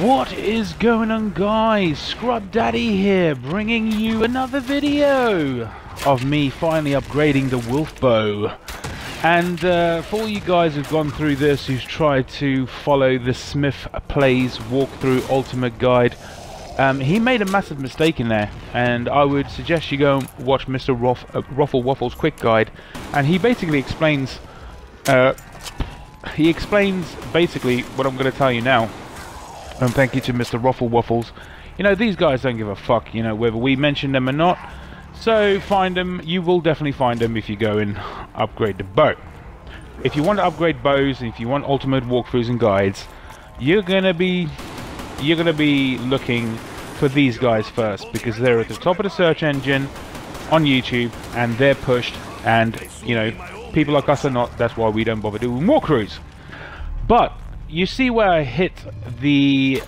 What is going on, guys? Scrub Daddy here, bringing you another video of me finally upgrading the wolf bow. And for all you guys who've gone through this, who've tried to follow the Smith Plays walkthrough ultimate guide, he made a massive mistake in there, and I would suggest you go and watch Mr. Ruffle Waffle's quick guide, and he basically explains basically what I'm going to tell you now. And thank you to Mr. Ruffle Waffles. You know, these guys don't give a fuck, you know, whether we mention them or not. So find them. You will definitely find them if you go and upgrade the bow. If you want to upgrade bows, if you want ultimate walkthroughs and guides, you're gonna be looking for these guys first, because they're at the top of the search engine on YouTube and they're pushed, and you know, people like us are not. That's why we don't bother doing walkthroughs. But you see where I hit the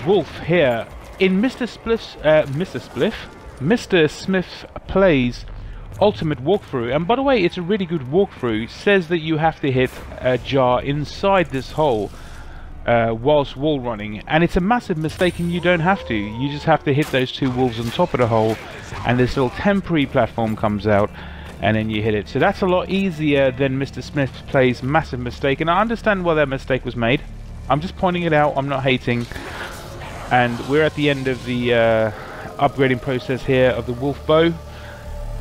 wolf here in Mr. Smith Plays ultimate walkthrough. And by the way, it's a really good walkthrough. It says that you have to hit a jar inside this hole whilst wall running, and it's a massive mistake, and you don't have to. You just have to hit those two wolves on top of the hole, and this little temporary platform comes out, and then you hit it. So that's a lot easier than Mr. Smith Plays' massive mistake, and I understand why that mistake was made. I'm just pointing it out, I'm not hating. And we're at the end of the upgrading process here of the wolf bow.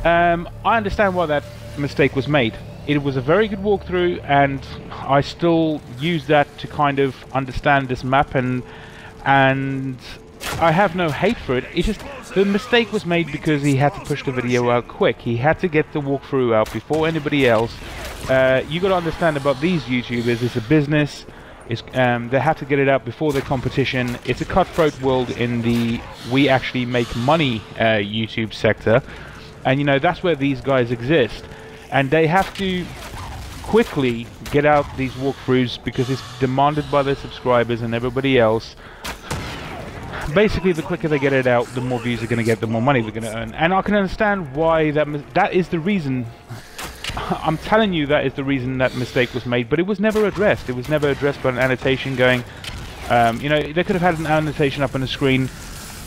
I understand why that mistake was made. It was a very good walkthrough, and I still use that to kind of understand this map, and I have no hate for it. It's just the mistake was made because he had to push the video out quick. He had to get the walkthrough out before anybody else. You got to understand about these YouTubers, it's a business. They have to get it out before the competition. It's a cutthroat world in the we actually make money YouTube sector, and you know, that's where these guys exist, and they have to quickly get out these walkthroughs because it's demanded by their subscribers and everybody else. Basically, the quicker they get it out, the more views they're going to get, the more money they're going to earn. And I can understand why that is the reason. I'm telling you, that is the reason that mistake was made, but it was never addressed. It was never addressed by an annotation going, you know, they could have had an annotation up on the screen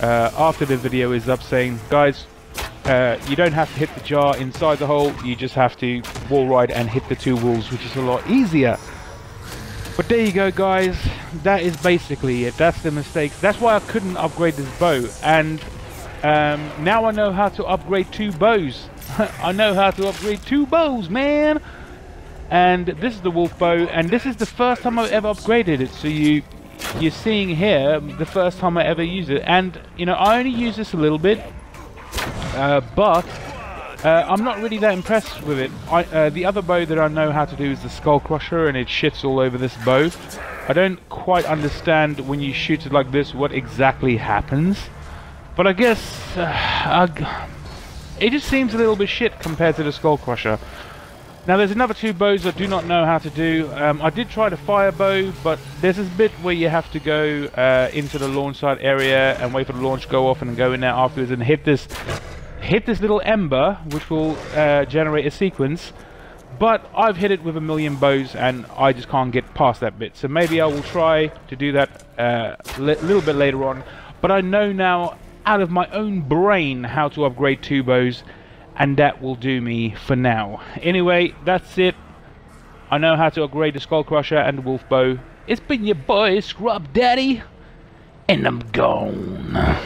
after the video is up saying, guys, you don't have to hit the jar inside the hole, you just have to wall ride and hit the two walls, which is a lot easier. But there you go, guys. That is basically it. That's the mistake. That's why I couldn't upgrade this bow. And now I know how to upgrade two bows. I know how to upgrade two bows, man. And this is the wolf bow, and this is the first time I've ever upgraded it. So you're seeing here the first time I ever used it. And you know, I only use this a little bit, but I'm not really that impressed with it. The other bow that I know how to do is the Skull Crusher, and it shits all over this bow. I don't quite understand when you shoot it like this what exactly happens, but I guess it just seems a little bit shit compared to the Skull Crusher. Now there's another two bows I do not know how to do. I did try the fire bow, but there's this bit where you have to go into the launch site area and wait for the launch to go off, and then go in there afterwards and hit this little ember, which will generate a sequence. But I've hit it with a million bows, and I just can't get past that bit. So maybe I will try to do that a little bit later on. But I know now, out of my own brain, how to upgrade two bows, and that will do me for now. Anyway, that's it. I know how to upgrade the Skull Crusher and the wolf bow. It's been your boy, Scrub Daddy, and I'm gone.